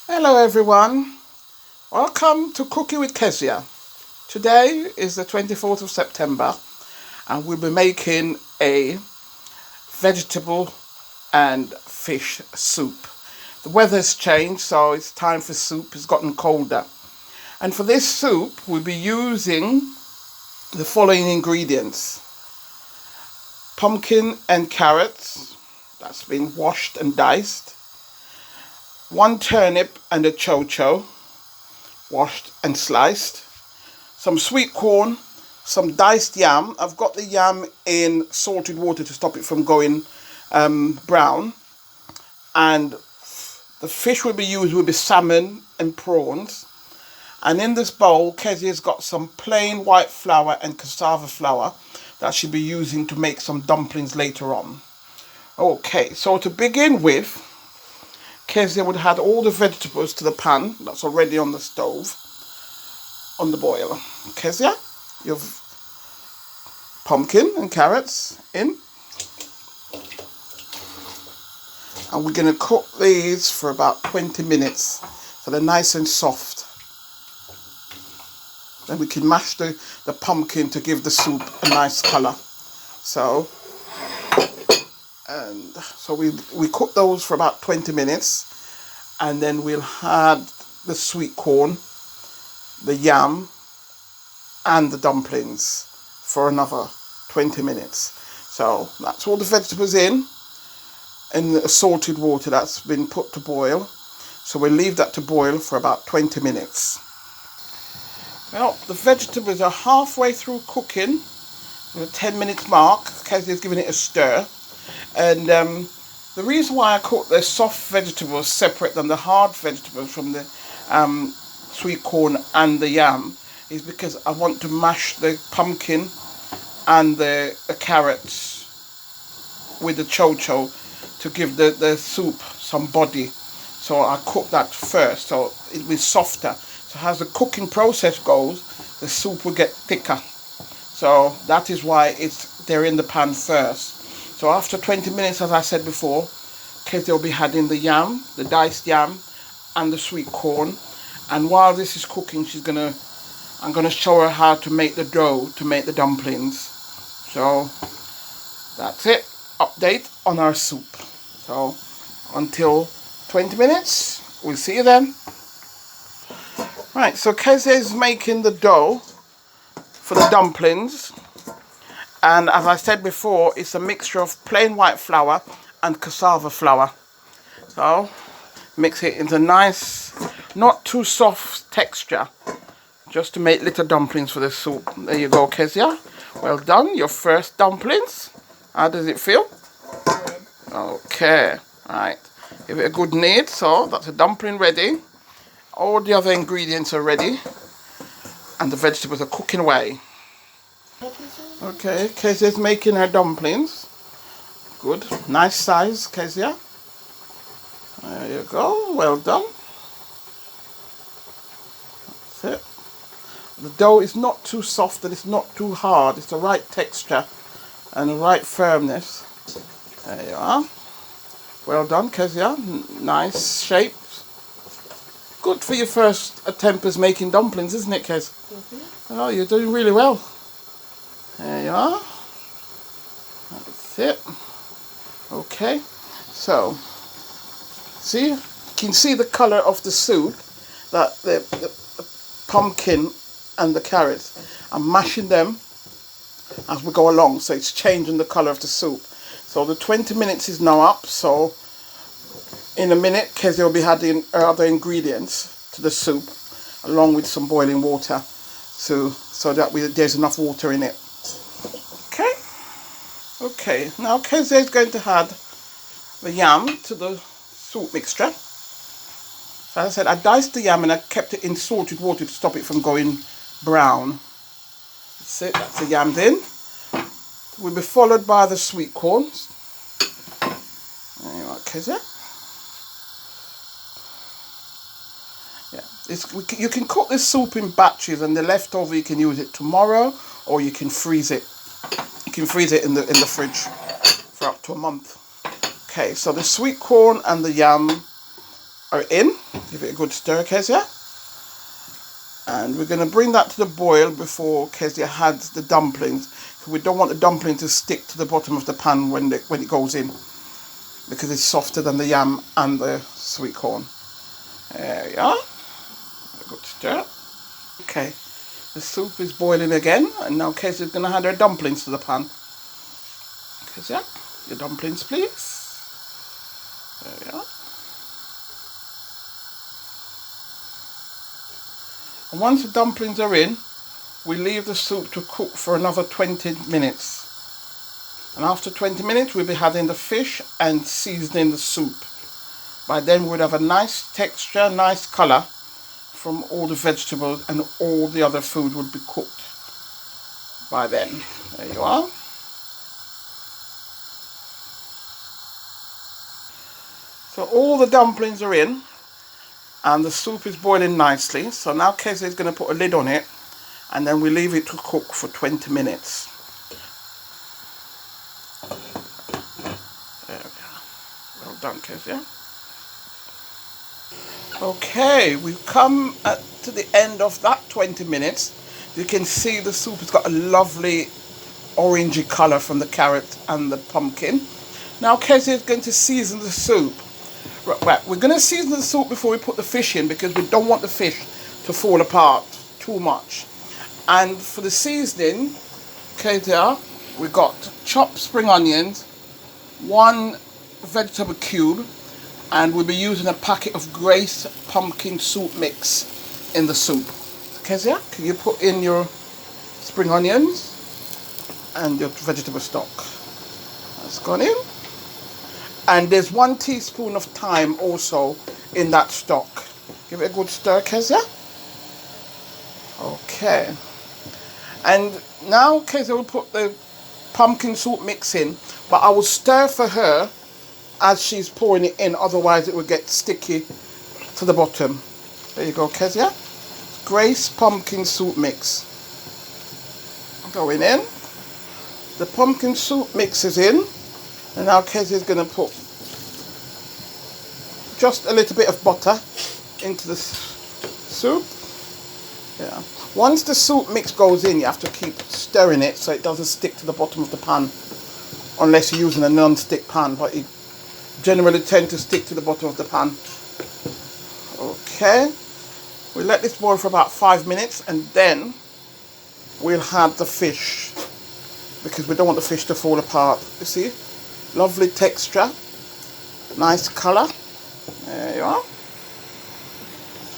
Hello everyone, welcome to Cooking with Kezia. Today is the 24th of September and we'll be making a vegetable and fish soup. The weather's changed, so it's time for soup. It's gotten colder. And for this soup we'll be using the following ingredients: pumpkin and carrots that's been washed and diced, 1 turnip and a chocho washed and sliced, some sweet corn, some diced yam. I've got the yam in salted water to stop it from going brown, and the fish will be used will be salmon and prawns. And in this bowl, Kezia's got some plain white flour and cassava flour that she'll be using to make some dumplings later on. Okay, so to begin with, Kezia would add all the vegetables to the pan that's already on the stove, on the boil. Kezia, you've pumpkin and carrots in. And we're going to cook these for about 20 minutes so they're nice and soft. Then we can mash the pumpkin to give the soup a nice colour. So we cook those for about 20 minutes, and then we'll add the sweet corn, the yam and the dumplings for another 20 minutes. So that's all the vegetables in the salted water that's been put to boil. So we'll leave that to boil for about 20 minutes. Well, the vegetables are halfway through cooking, the 10 minutes mark. Kezia's giving it a stir. And the reason why I cook the soft vegetables separate than the hard vegetables from the sweet corn and the yam is because I want to mash the pumpkin and the carrots with the chocho to give the soup some body. So I cook that first so it'll be softer. So as the cooking process goes, the soup will get thicker. So that is why they're in the pan first. So after 20 minutes, as I said before, Kezia will be adding the yam, the diced yam, and the sweet corn. And while this is cooking, I'm gonna show her how to make the dough to make the dumplings. So that's it. Update on our soup. So until 20 minutes, we'll see you then. Right, so Kezia is making the dough for the dumplings. And as I said before, it's a mixture of plain white flour and cassava flour. So mix it into nice, not too soft texture, just to make little dumplings for the soup. There you go, Kezia. Well done, your first dumplings. How does it feel? Okay, right. Give it a good knead. So that's a dumpling ready. All the other ingredients are ready. And the vegetables are cooking away. Okay, Kezia's making her dumplings. Good, nice size, Kezia. There you go, well done. That's it. The dough is not too soft and it's not too hard. It's the right texture and the right firmness. There you are. Well done, Kezia. Nice shape. Good for your first attempt as making dumplings, isn't it, Kez? Mm-hmm. Oh, you're doing really well. There you are. That's it. Okay. So, see? You can see the colour of the soup, that the pumpkin and the carrots. I'm mashing them as we go along, so it's changing the colour of the soup. So the 20 minutes is now up, so in a minute Kezia will be adding other ingredients to the soup along with some boiling water so that there's enough water in it. Okay, now Kezia is going to add the yam to the soup mixture. So as I said, I diced the yam and I kept it in salted water to stop it from going brown. That's it, that's the yams in. Will be followed by the sweet corns. There you are, Kezia. Yeah, you can cook this soup in batches, and the leftover you can use it tomorrow, or you can freeze it. You can freeze it in the fridge for up to a month. Okay, so the sweet corn and the yam are in. Give it a good stir, Kezia. And we're going to bring that to the boil before Kezia adds the dumplings. We don't want the dumpling to stick to the bottom of the pan when it goes in, because it's softer than the yam and the sweet corn. There we are. A good stir. Okay, the soup is boiling again, and now Kezia's going to add her dumplings to the pan. Kezia, your dumplings, please. There we are. And once the dumplings are in, we leave the soup to cook for another 20 minutes. And after 20 minutes, we'll be adding the fish and seasoning the soup. By then, we'd have a nice texture, nice colour from all the vegetables, and all the other food would be cooked by then. There you are. So all the dumplings are in, and the soup is boiling nicely. So now Kezia is going to put a lid on it, and then we leave it to cook for 20 minutes. There we are. Well done, Kezia. Okay, we've come to the end of that 20 minutes. You can see the soup has got a lovely orangey colour from the carrot and the pumpkin. Now Kezia is going to season the soup. Right, we're going to season the soup before we put the fish in, because we don't want the fish to fall apart too much. And for the seasoning, Kezia, we got chopped spring onions, 1 vegetable cube, and we'll be using a packet of Grace pumpkin soup mix in the soup. Kezia, can you put in your spring onions and your vegetable stock? That's gone in. And there's 1 teaspoon of thyme also in that stock. Give it a good stir, Kezia. Okay. And now Kezia will put the pumpkin soup mix in, but I will stir for her as she's pouring it in, otherwise it will get sticky to the bottom. There you go, Kezia. Grace pumpkin soup mix. Going in. The pumpkin soup mix is in. And now Kezia is going to put just a little bit of butter into the soup. Yeah. Once the soup mix goes in, you have to keep stirring it so it doesn't stick to the bottom of the pan, unless you're using a non-stick pan, but it generally tends to stick to the bottom of the pan. Okay. We let this boil for about 5 minutes, and then we'll add the fish, because we don't want the fish to fall apart. You see? Lovely texture, nice colour. There you are.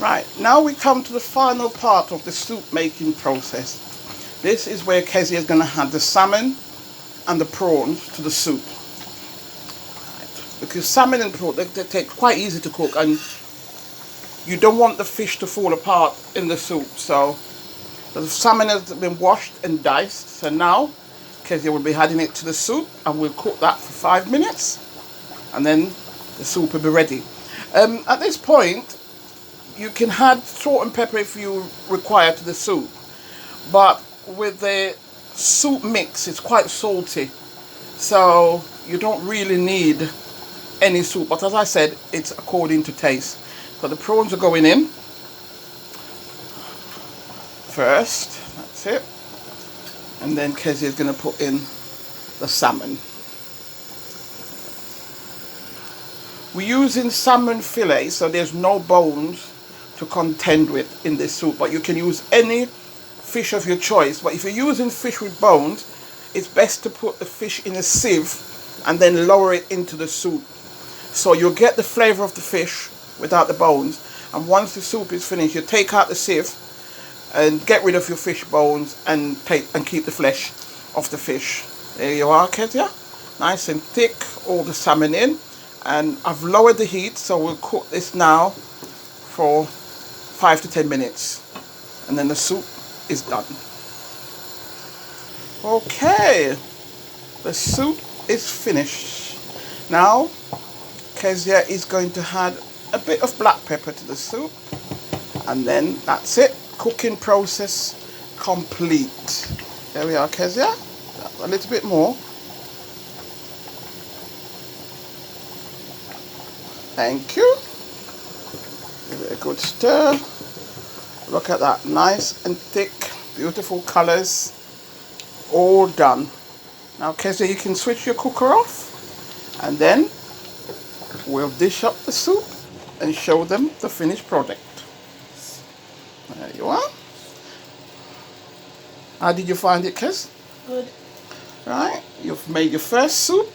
Right, now we come to the final part of the soup making process. This is where Kezia is going to add the salmon and the prawns to the soup. Right. Because salmon and prawns, they're quite easy to cook, and you don't want the fish to fall apart in the soup. So the salmon has been washed and diced, so now Kezia will be adding it to the soup, and we'll cook that for 5 minutes, and then the soup will be ready. At this point, you can add salt and pepper if you require to the soup, but with the soup mix, it's quite salty, so you don't really need any soup. But as I said, it's according to taste. So the prawns are going in first. That's it. And then Kezia is going to put in the salmon. We're using salmon fillet, so there's no bones to contend with in this soup, but you can use any fish of your choice. But if you're using fish with bones, it's best to put the fish in a sieve and then lower it into the soup, so you'll get the flavour of the fish without the bones. And once the soup is finished, you take out the sieve and get rid of your fish bones and keep the flesh of the fish. There you are, Kezia. Nice and thick, all the salmon in. And I've lowered the heat, so we'll cook this now for 5 to 10 minutes. And then the soup is done. Okay, the soup is finished. Now, Kezia is going to add a bit of black pepper to the soup. And then that's it. Cooking process complete. There we are, Kezia. A little bit more. Thank you. Give it a good stir. Look at that, nice and thick, beautiful colours, all done. Now Kezia, you can switch your cooker off, and then we'll dish up the soup and show them the finished product. There you are. How did you find it, Kez? Good. Right, you've made your first soup,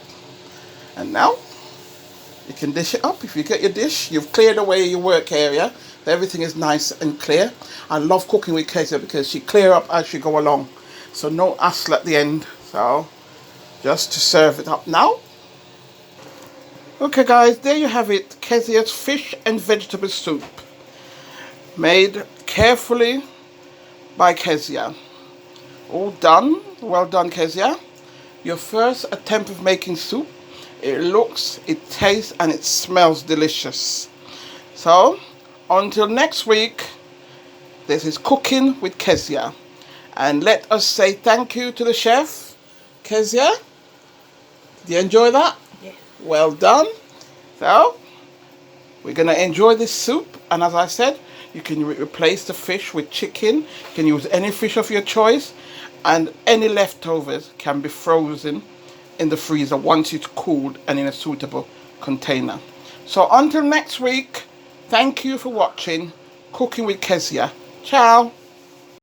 and now you can dish it up. If you get your dish, you've cleared away your work area. Everything is nice and clear. I love cooking with Kezia because she clear up as you go along. So no hassle at the end. So just to serve it up now. Okay guys, there you have it. Kezia's fish and vegetable soup. Made carefully by Kezia. All done. Well done, Kezia. Your first attempt of making soup. It looks, it tastes and it smells delicious. So until next week, this is Cooking with Kezia. And let us say thank you to the chef. Kezia, did you enjoy that? Yeah. Well done. So, we're going to enjoy this soup. And as I said, you can replace the fish with chicken. You can use any fish of your choice. And any leftovers can be frozen in the freezer once it's cooled and in a suitable container. So until next week, thank you for watching Cooking with Kezia. Ciao.